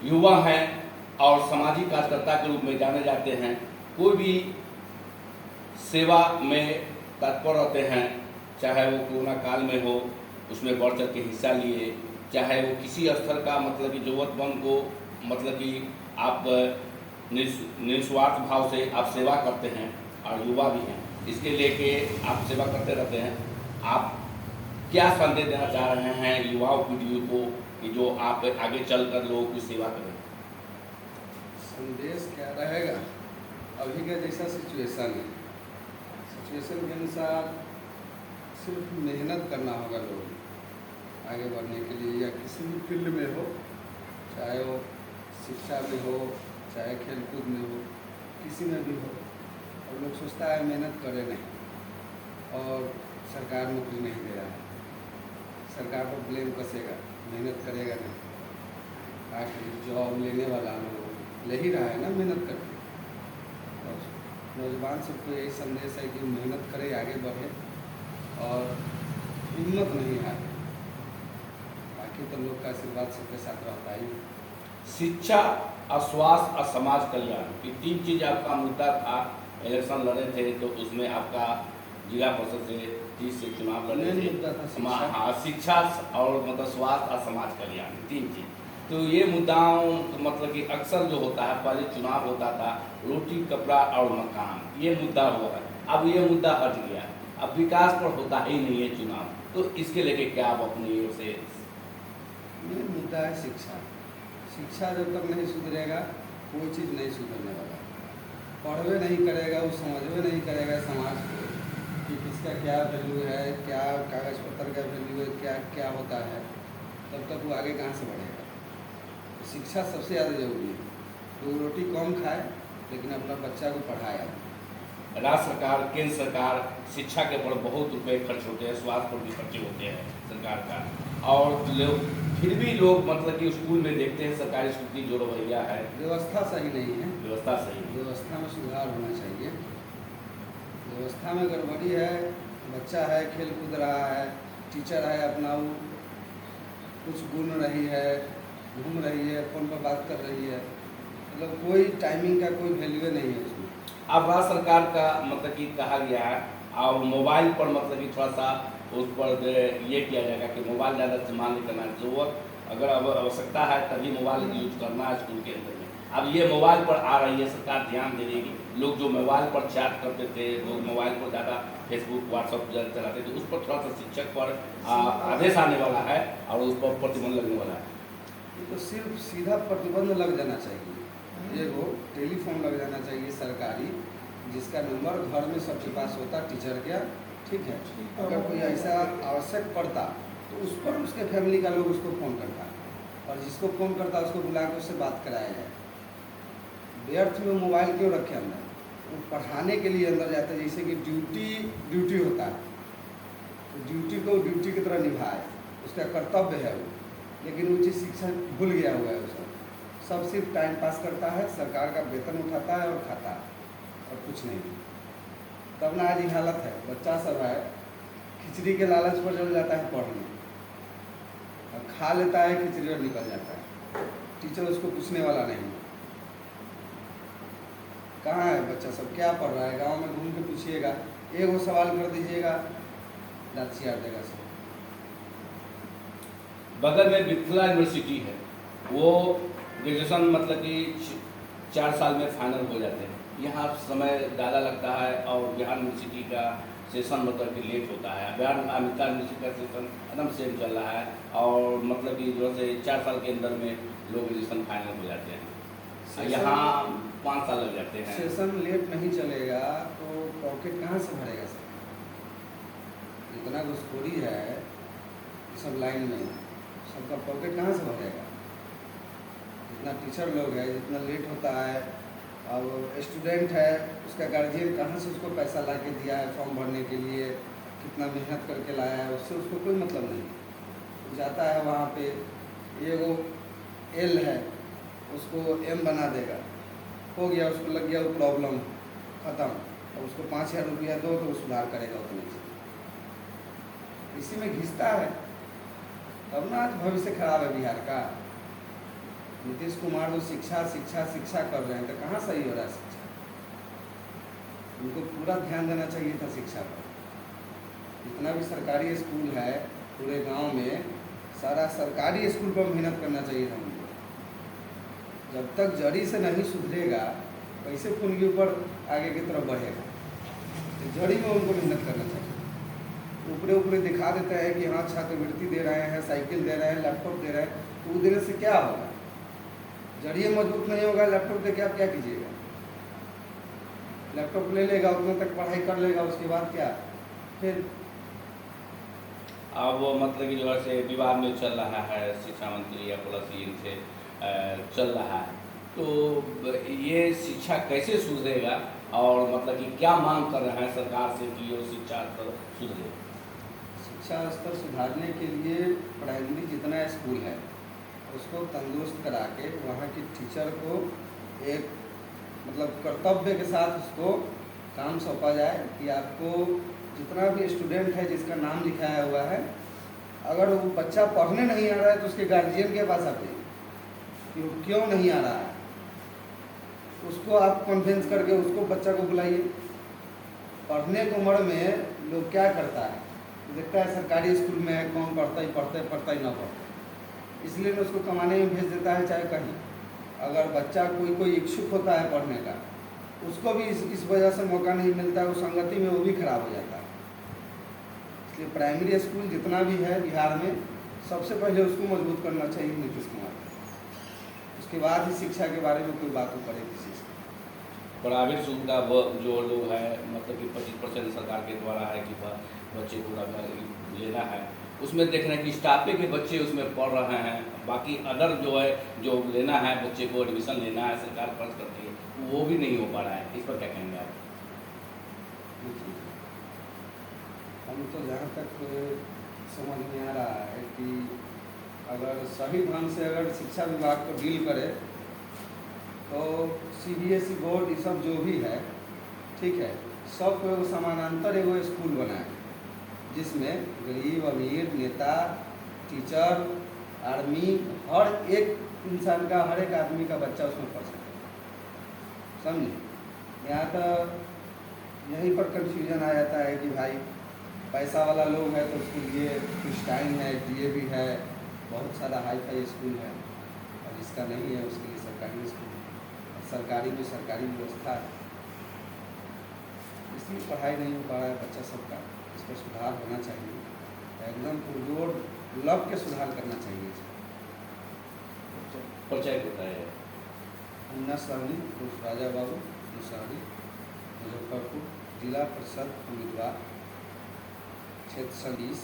युवा हैं और सामाजिक कार्यकर्ता के रूप में जाने जाते हैं। कोई भी सेवा में तत्पर रहते हैं, चाहे वो कोरोना काल में हो उसमें बढ़ चढ़ के हिस्सा लिए, चाहे वो किसी स्तर का मतलब कि ज़रूरतमंद को मतलब कि आप निस्वार्थ भाव से आप सेवा करते हैं और युवा भी हैं, इसके लेके आप सेवा करते रहते हैं। आप क्या संदेश देना चाह रहे हैं युवाओं पीढ़ी को कि जो आप आगे चलकर लोगों की सेवा करें? संदेश क्या रहेगा, अभी का जैसा सिचुएशन है, सिचुएशन के अनुसार सिर्फ मेहनत करना होगा लोग आगे बढ़ने के लिए, या किसी भी फील्ड में हो, चाहे वो शिक्षा में हो, चाहे खेलकूद में हो, किसी में भी हो। और लोग सोचता है मेहनत करे नहीं और सरकार नौकरी नहीं दे रहा है, सरकार पर ब्लेम कसेगा, मेहनत करेगा नहीं। आखिर जॉब लेने वाला लोग ले ही रहा है ना मेहनत करके। और नौजवान सबको यही संदेश है कि मेहनत करे, आगे बढ़े और हिम्मत नहीं हारे। बाकी तो लोग का आशीर्वाद सबके साथ रहता ही। शिक्षा और स्वास्थ्य और समाज कल्याण, ये 3 चीज़ आपका मुद्दा था। इलेक्शन लड़े थे तो उसमें आपका जिला परिषद से 30 से चुनाव लड़े थे। हाँ, शिक्षा और मतलब स्वास्थ्य और समाज कल्याण, 3 चीज़। तो ये मुद्दाओं मतलब कि अक्सर जो होता है, पहले चुनाव होता था रोटी कपड़ा और मकान, ये मुद्दा हुआ है। अब ये मुद्दा हट गया है, अब विकास पर होता ही नहीं है चुनाव। तो इसके लेके क्या आप अपनी ओर से? ये मुद्दा है शिक्षा। शिक्षा जब तक नहीं सुधरेगा कोई चीज़ नहीं सुधरने वाला। पढ़वे नहीं करेगा, वो समझवे नहीं करेगा समाज को कि किसका क्या वैल्यू है, क्या कागज़ पत्र का वैल्यू है, क्या क्या होता है, तब तक वो आगे कहाँ से बढ़ेगा। तो शिक्षा सबसे ज़्यादा जरूरी है। तो रोटी कम खाए लेकिन अपना बच्चा को पढ़ाए। राज्य सरकार, केंद्र सरकार शिक्षा के ऊपर बहुत रुपए खर्च होते हैं, स्वास्थ्य पर भी खर्चे होते हैं सरकार का, और लोग फिर भी लोग मतलब कि स्कूल में देखते हैं सरकारी स्कूल की जो रवैया है, व्यवस्था सही नहीं है। व्यवस्था सही है। व्यवस्था में सुधार होना चाहिए। व्यवस्था में गड़बड़ी है, बच्चा है खेल कूद रहा है, टीचर है अपना वो कुछ गुण रही है, घूम रही है, फ़ोन पर बात कर रही है, मतलब कोई टाइमिंग का कोई वैल्यू नहीं है उसमें। अब राज्य सरकार का मतलब कि कहा गया है और मोबाइल पर मतलब कि थोड़ा सा उस पर ये किया जाएगा कि मोबाइल ज़्यादा इस्तेमाल नहीं करना है, ज़रूरत अगर अब आवश्यकता है तभी मोबाइल यूज करना है स्कूल के अंदर में। अब ये मोबाइल पर आ रही है, सरकार ध्यान दे देगी। लोग जो मोबाइल पर चैट करते थे, लोग मोबाइल पर ज़्यादा फेसबुक व्हाट्सअप ज़्यादा चलाते थे, उस पर थोड़ा सा शिक्षक पर आदेश आने वाला है और उस पर प्रतिबंध लगने वाला है। तो सिर्फ सीधा प्रतिबंध लग जाना चाहिए, ये वो टेलीफोन लग जाना चाहिए सरकारी, जिसका नंबर घर में सबके पास होता टीचर का, ठीक है। अगर कोई ऐसा आवश्यक पड़ता तो उस पर उसके फैमिली का लोग उसको फ़ोन करता, और जिसको फ़ोन करता उसको बुला के उससे बात कराया जाए। व्यर्थ में मोबाइल क्यों रखे अंदर? वो पढ़ाने के लिए अंदर जाते हैं, जैसे कि ड्यूटी होता है, तो ड्यूटी को ड्यूटी की तरह निभाए, उसका कर्तव्य है वो। लेकिन वो चीज़ शिक्षक भूल गया हुआ है, उसको सब सिर्फ टाइम पास करता है, सरकार का वेतन उठाता है और खाता है और कुछ नहीं। तब ना आज ये हालत है। बच्चा सब है खिचड़ी के लालच पर चल जाता है पढ़ने, और खा लेता है खिचड़ी और निकल जाता है, टीचर उसको पूछने वाला नहीं। कहाँ है बच्चा सब, क्या पढ़ रहा है? गांव में घूम के पूछिएगा, एक वो सवाल कर दीजिएगा, दाँत चियार देगा सब। बगल में मिथिला यूनिवर्सिटी है, वो ग्रेजुएशन मतलब कि 4 साल में फाइनल हो जाते हैं। यहाँ समय ज़्यादा लगता है और बिहार यूनिवर्सिटी का सेशन मतलब कि लेट होता है। बिहार मिथिला यूनिवर्सिटी का सेशन एकदम सेम चल रहा है और मतलब कि जो है 4 साल के अंदर में लोग ग्रेजुएशन फाइनल हो जाते हैं। यहाँ 5 साल लग जाते हैं। सेशन लेट नहीं चलेगा तो पॉकेट कहाँ से भरेगा सर? इतना घुसखोरी है सब लाइन में, सबका पॉकेट कहाँ से भरेगा? जितना टीचर लोग है, जितना लेट होता है, और स्टूडेंट है उसका गार्जियन कहाँ से उसको पैसा ला के दिया है फॉर्म भरने के लिए, कितना मेहनत करके लाया है, उससे उसको कोई मतलब नहीं। जाता है वहाँ पे, ये वो एल है उसको एम बना देगा, हो गया, उसको लग गया वो प्रॉब्लम ख़त्म, और उसको 5000 रुपया दो तो वो सुधार करेगा उतने से। इसी में घिसता है, तब ना आज भविष्य खराब है बिहार का। नीतीश कुमार जो शिक्षा शिक्षा शिक्षा कर रहे हैं, तो कहाँ सही हो रहा है शिक्षा? उनको पूरा ध्यान देना चाहिए था शिक्षा पर। जितना भी सरकारी स्कूल है पूरे गांव में, सारा सरकारी स्कूल पर मेहनत करना चाहिए था उनको। जब तक जड़ी से नहीं सुधरेगा, कैसे खून के ऊपर आगे की तरफ बढ़ेगा? तो जड़ी में उनको मेहनत करना चाहिए। ऊपरे ऊपरे दिखा देते हैं कि हाँ छात्रवृत्ति दे रहे हैं, साइकिल दे रहे हैं, लैपटॉप दे रहे हैं, तो वो देने से क्या होगा? जड़िए मजबूत नहीं होगा, लैपटॉप दे के आप क्या कीजिएगा? लैपटॉप ले लेगा, उतना तक पढ़ाई कर लेगा, उसके बाद क्या? फिर अब वो मतलब कि जो है से विवाद में चल रहा है शिक्षा मंत्री या प्लस इनसे चल रहा है, तो ये शिक्षा कैसे सुधरेगा और मतलब कि क्या मांग कर रहे हैं सरकार से कि ये शिक्षा स्तर सुधरे? शिक्षा स्तर सुधारने के लिए प्राइमरी जितना स्कूल है उसको तंदुरुस्त करा के वहाँ की टीचर को एक मतलब कर्तव्य के साथ उसको काम सौंपा जाए कि आपको जितना भी स्टूडेंट है जिसका नाम लिखाया हुआ है, अगर वो बच्चा पढ़ने नहीं आ रहा है तो उसके गार्जियन के पास आप जाइए कि वो क्यों नहीं आ रहा है, उसको आप कन्विंस करके उसको बच्चा को बुलाइए। पढ़ने की उम्र में लोग क्या करता है, देखता है सरकारी स्कूल में है, कौन पढ़ता ही ना पढ़ता, इसलिए उसको कमाने में भेज देता है चाहे कहीं। अगर बच्चा कोई इच्छुक होता है पढ़ने का, उसको भी इस वजह से मौका नहीं मिलता है, उस संगति में वो भी खराब हो जाता है। इसलिए प्राइमरी स्कूल जितना भी है बिहार में, सबसे पहले उसको मजबूत करना चाहिए नीतीश कुमार को। उसके बाद ही शिक्षा के बारे में कोई बात करे किसी से। प्राइवेट स्कूल का वो जो लोग है मतलब कि 25% सरकार के द्वारा है कि बच्चे पूरा लेना है, उसमें देख रहे हैं कि स्टाफे के बच्चे उसमें पढ़ रहे हैं, बाकी अदर जो है जो लेना है बच्चे को एडमिशन लेना है सरकार खर्च करती है, वो भी नहीं हो पा रहा है। इस पर क्या कहेंगे आप? हम तो जहाँ तक समझ में आ रहा है कि अगर सही ढंग से अगर शिक्षा विभाग को डील करे तो CBSE बोर्ड ये सब जो भी है ठीक है, सबको एगो समानांतर एगो स्कूल बनाए जिसमें गरीब अमीर नेता टीचर आर्मी हर एक इंसान का, हर एक आदमी का बच्चा उसमें पढ़ सके। समझे? यहाँ तो यहीं पर कंफ्यूजन आ जाता है कि भाई पैसा वाला लोग है तो उसके लिए कुछ टाइम है, DAV है, बहुत सारा हाई फाई स्कूल है, और जिसका नहीं है उसके लिए सरकारी स्कूल, सरकारी में सरकारी व्यवस्था है, इसलिए पढ़ाई नहीं हो पा रहा है बच्चा सबका। इस पर सुधार होना चाहिए, एकदम पुरजोर लग के सुधार करना चाहिए। पंचायत होता है अन्ना सहनी उर्फ राजा बाबू मुसहरी, मुजफ्फरपुर, जिला परिषद उम्मीदवार, क्षेत्र 20।